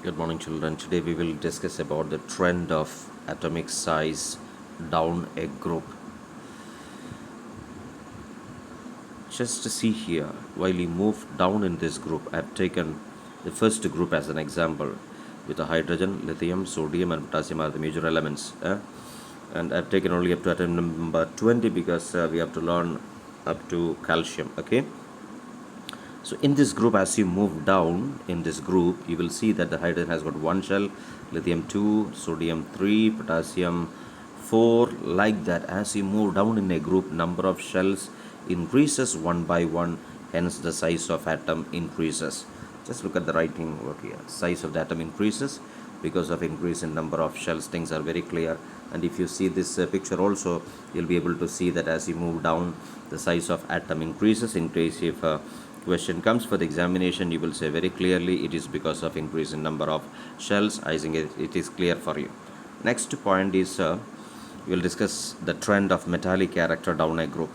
Good morning, children. Today we will discuss about the trend of atomic size down a group. Just to see here, while you move down in this group, I have taken the first group as an example with the hydrogen, lithium, sodium, and potassium are the major elements. And I've taken only up to atom number 20 because we have to learn up to calcium. Okay. So in this group, as you move down in this group, you will see that the hydrogen has got one shell, lithium 2, sodium 3, potassium 4, like that. As you move down in a group, number of shells increases one by one, hence the size of atom increases. Just look at the writing over here. Size of the atom increases because of increase in number of shells. Things are very clear. And if you see this picture also, you'll be able to see that as you move down, the size of atom increases. In case if question comes for the examination, you will say very clearly it is because of increase in number of shells. I think it is clear for you. Next point is we will discuss the trend of metallic character down a group.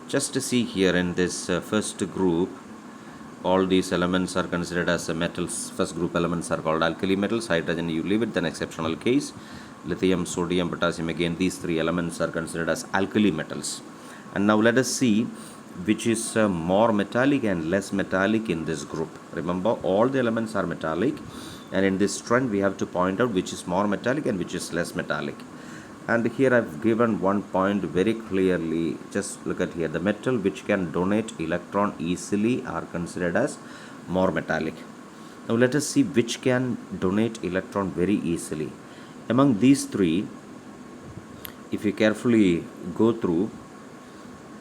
Just to see here in this first group, all these elements are considered as metals. First group elements are called alkali metals. Hydrogen you leave it, then exceptional case. Lithium, sodium, potassium, again these three elements are considered as alkali metals. And now let us see which is more metallic and less metallic in this group. Remember, all the elements are metallic, and in this trend we have to point out which is more metallic and which is less metallic. And here I've given one point very clearly. Just look at here. The metal which can donate electron easily are considered as more metallic. Now let us see which can donate electron very easily. Among these three, if you carefully go through,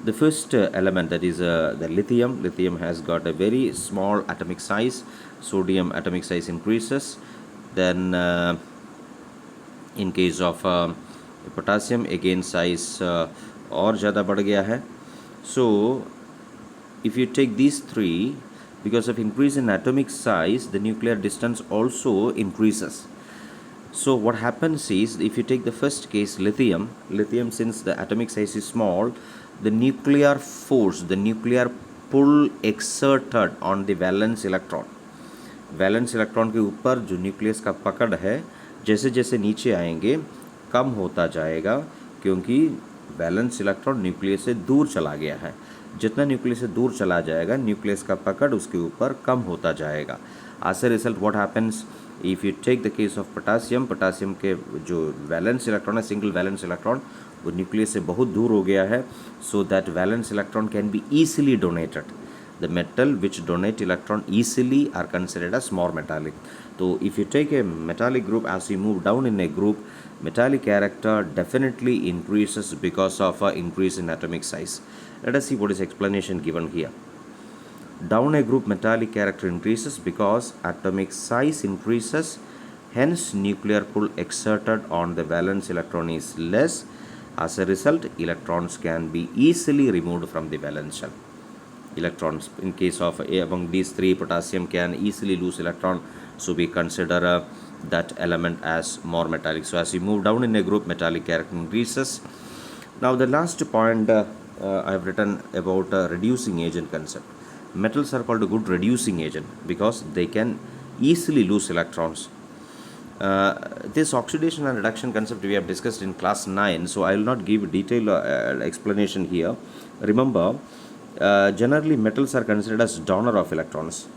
the first element, that is the lithium has got a very small atomic size. Sodium atomic size increases. Then in case of potassium, again size और ज़्यादा बढ़ गया है. So if you take these three, because of increase in atomic size, the nuclear distance also increases. So what happens is, if you take the first case, lithium, since the atomic size is small, the nuclear force, the nuclear pull exerted on the valence electron के ऊपर जो nucleus का पकड़ है, जैसे जैसे नीचे आएंगे कम होता जाएगा, क्योंकि वैलेंस इलेक्ट्रॉन न्यूक्लियस से दूर चला गया है. जितना न्यूक्लियस से दूर चला जाएगा, न्यूक्लियस का पकड़ उसके ऊपर कम होता जाएगा. As a result what happens, if you take the case of potassium के जो वैलेंस इलेक्ट्रॉन है, सिंगल वैलेंस इलेक्ट्रॉन, वो न्यूक्लियस से बहुत दूर हो गया है. So that valence electron can be easily donated. The metal which donate electron easily are considered as more metallic. So if you take a metallic group, as you move down in a group, metallic character definitely increases because of increase in atomic size. Let us see what is explanation given here. Down a group, metallic character increases because atomic size increases, hence nuclear pull exerted on the valence electron is less. As a result, electrons can be easily removed from the valence shell. Electrons, in case of among these three, potassium can easily lose electron, so we consider that element as more metallic. So as you move down in a group, metallic character increases. Now the last point I have written about reducing agent concept. Metals are called a good reducing agent because they can easily lose electrons. This oxidation and reduction concept we have discussed in class 9, so I will not give detailed explanation here. Remember, generally metals are considered as donor of electrons.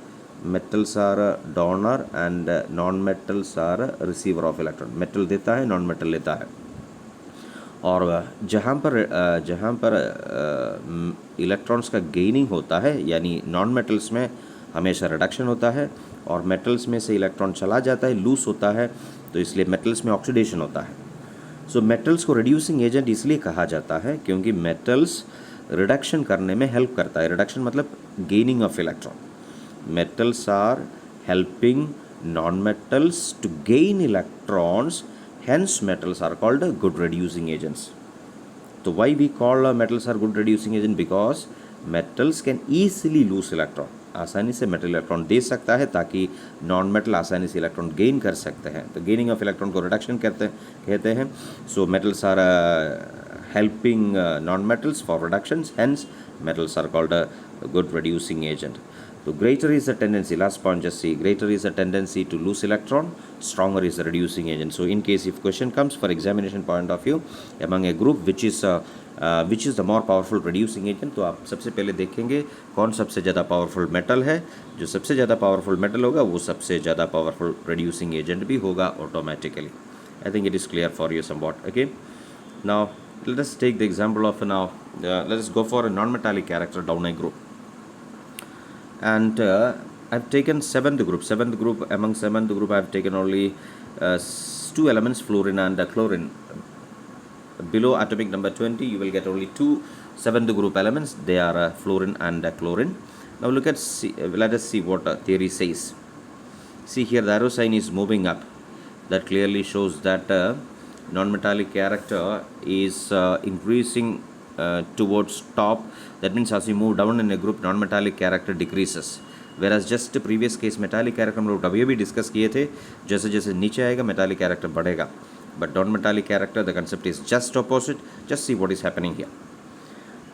Metals are a donor and non-metals are a receiver of electron. Metal देता है, non-metal लेता है. और जहाँ पर electrons का gaining होता है, यानी नॉन मेटल्स में हमेशा रिडक्शन होता है, और मेटल्स में से इलेक्ट्रॉन चला जाता है, लूज होता है, तो इसलिए मेटल्स में ऑक्सीडेशन होता है. सो मेटल्स को रिड्यूसिंग एजेंट इसलिए कहा जाता है क्योंकि मेटल्स रिडक्शन करने में हेल्प करता है. रिडक्शन मतलब gaining of electron. Metals are helping non metals to gain electrons, hence metals are called good reducing agents. So why we call metals are good reducing agent? Because metals can easily lose electron. आसानी से metal electron दे सकता है ताकि non metal आसानी से electron gain कर सकते हैं. तो गेनिंग ऑफ इलेक्ट्रॉन को रिडक्शन कहते हैं. So metals are helping non-metals for reductions, hence metals are called a good reducing agent. So greater is the tendency, last point just see, greater is the tendency to lose electron, stronger is the reducing agent. So in case if question comes for examination point of view, among a group which is the more powerful reducing agent, तो आप सबसे पहले देखेंगे कौन सबसे ज़्यादा powerful metal है, जो सबसे ज़्यादा पावरफुल मेटल होगा वो सबसे ज़्यादा पावरफुल reducing agent भी होगा automatically. I think it is clear for you somewhat. Okay, now let us take the example of let us go for a non-metallic character down a group. And I've taken seventh group. Among seventh group I've taken only two elements, fluorine and chlorine. Below atomic number 20 you will get only two seventh group elements, they are fluorine and chlorine. Now let us see what theory says. See here the arrow sign is moving up, that clearly shows that non-metallic character is increasing towards top. That means as you move down in a group, non-metallic character decreases. Whereas just previous case metallic character हम लोग अभी भी discuss किए थे, जैसे जैसे नीचे आएगा metallic character बढ़ेगा. But non-metallic character, the concept is just opposite. Just see what is happening here.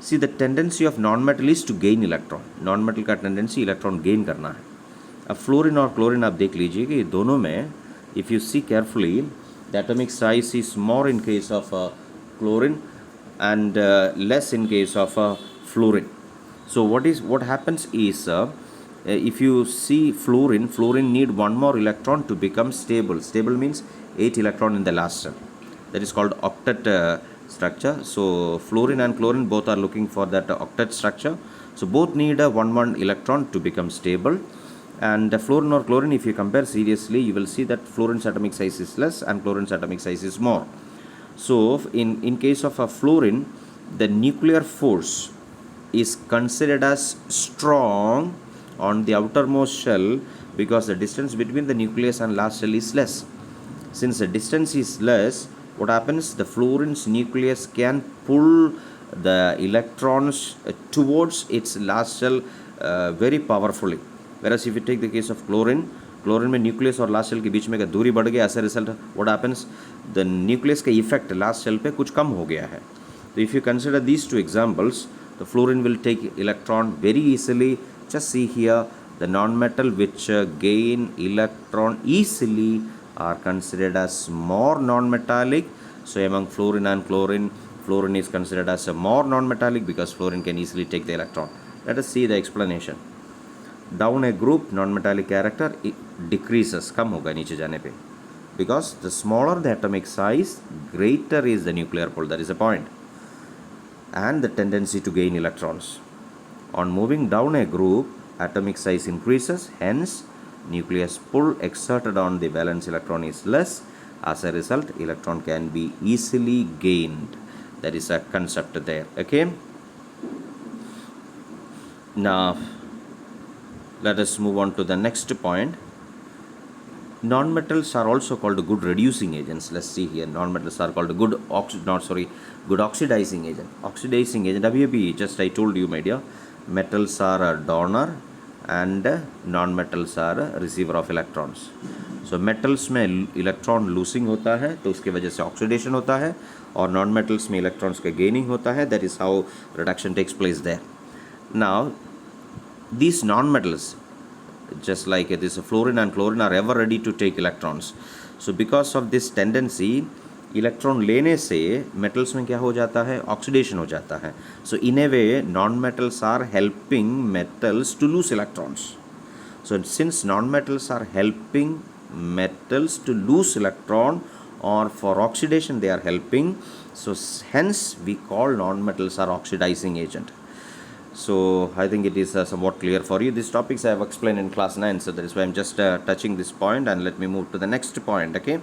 See, the tendency of non-metal is to gain electron. Non-metal का tendency electron gain करना है. अब फ्लोरीन और क्लोरीन आप देख लीजिए कि दोनों में if you see carefully, the atomic size is more in case of chlorine and less in case of fluorine. So what happens is if you see fluorine need one more electron to become stable. Stable means 8 electron in the last cell. That is called octet structure. So fluorine and chlorine both are looking for that octet structure. So both need a one electron to become stable. And fluorine or chlorine, if you compare seriously, you will see that fluorine's atomic size is less and chlorine's atomic size is more. So in case of a fluorine, the nuclear force is considered as strong on the outermost shell because the distance between the nucleus and last shell is less. Since the distance is less, what happens? The fluorine's nucleus can pull the electrons towards its last shell very powerfully. Whereas if you take the case of chlorine में nucleus और last shell के बीच में अगर दूरी बढ़ गया, as a result what happens, the nucleus का इफेक्ट लास्ट शेल पे कुछ कम हो गया है. तो if you consider these two examples, the fluorine will take electron very easily. Just see here the non metal which gain electron easily are considered as more non-metallic. So among fluorine and chlorine, fluorine is considered as a more non-metallic because fluorine can easily take the electron. Let us see the explanation. Down a group, non-metallic character decreases, कम होगा नीचे जाने पे, because the smaller the atomic size, greater is the nuclear pull. That is the point, and the tendency to gain electrons. On moving down a group, atomic size increases, hence nucleus pull exerted on the valence electron is less. As a result, electron can be easily gained. That is a concept there. Okay, now let us move on to the next point. Non-metals are also called good reducing agents. Let's see here. Non-metals are called good oxidizing agent. Oxidizing agent. अभी just I told you, my dear, metals are a donor and non-metals are a receiver of electrons. So metals में electron losing होता है तो उसके वजह से oxidation होता है, और non-metals में electrons का gaining होता है. That is how reduction takes place there. Now these non-metals, just like this fluorine and chlorine, are ever ready to take electrons. So because of this tendency, electron लेने से metals में क्या हो जाता है, ऑक्सीडेशन हो जाता है. So in a way non metals are helping metals to lose electrons. So since non metals are helping metals to lose electron, or for oxidation they are helping, so hence we call non-metals are oxidizing agent. So I think it is somewhat clear for you. These topics I have explained in class 9, so that is why I'm just touching this point, and let me move to the next point. Okay,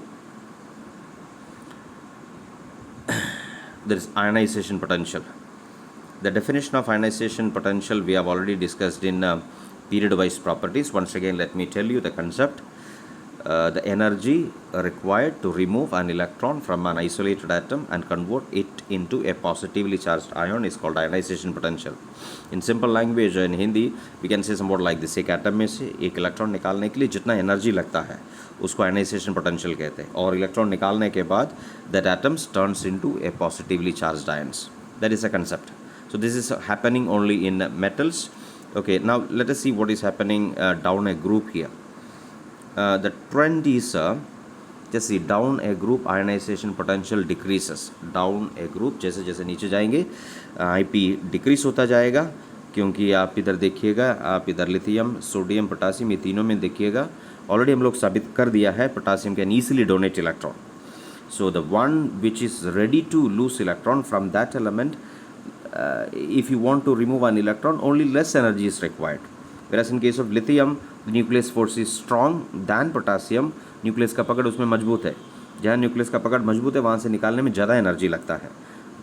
there is ionization potential. The definition of ionization potential we have already discussed in period wise properties. Once again let me tell you the concept. The energy required to remove an electron from an isolated atom and convert it into a positively charged ion is called ionization potential. In simple language, in Hindi, we can say somewhat like this: एक atom में से एक electron निकालने के लिए जितना energy लगता है उसको आयनाइजेशन पोटेंशियल कहते हैं, और इलेक्ट्रॉन निकालने के बाद that atoms turns into a positively charged ions. That is a concept. So this is happening only in metals. Okay, now let us see what is happening down a group here. The trend is just see down a group ionization potential decreases. Down a group जैसे जैसे नीचे जाएंगे IP decrease होता जाएगा, क्योंकि आप इधर देखिएगा, आप इधर लिथियम सोडियम पोटासियम ये तीनों में देखिएगा ऑलरेडी हम लोग साबित कर दिया है potassium can easily donate electron. So the one which is ready to lose electron from that element, if you want to remove an electron, only less energy is required. Whereas in case of lithium, the nucleus force is strong than potassium. Nucleus का पकड़ उसमें मजबूत है, जहाँ nucleus का पकड़ मजबूत है वहाँ से निकालने में ज़्यादा एनर्जी लगता है.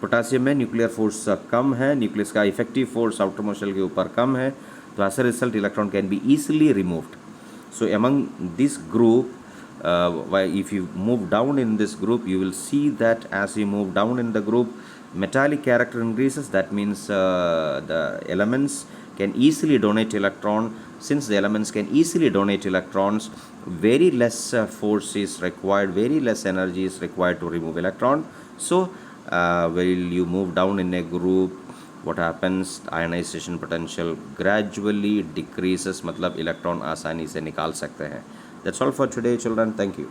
पोटासियम में न्यूक्लियर फोर्स कम है, न्यूक्लियस का इफेक्टिव फोर्स आउटर मोशन के ऊपर कम है, तो as a result electron can be easily removed. So among this group, if you move down in this group, you will see that as you move down in the group, metallic character increases. That means the elements can easily donate electron. Since the elements can easily donate electrons, very less force is required, very less energy is required to remove electron. So while you move down in a group, what happens, ionization potential gradually decreases, मतलब electron आसानी से निकाल सकते हैं. That's all for today, children. Thank you.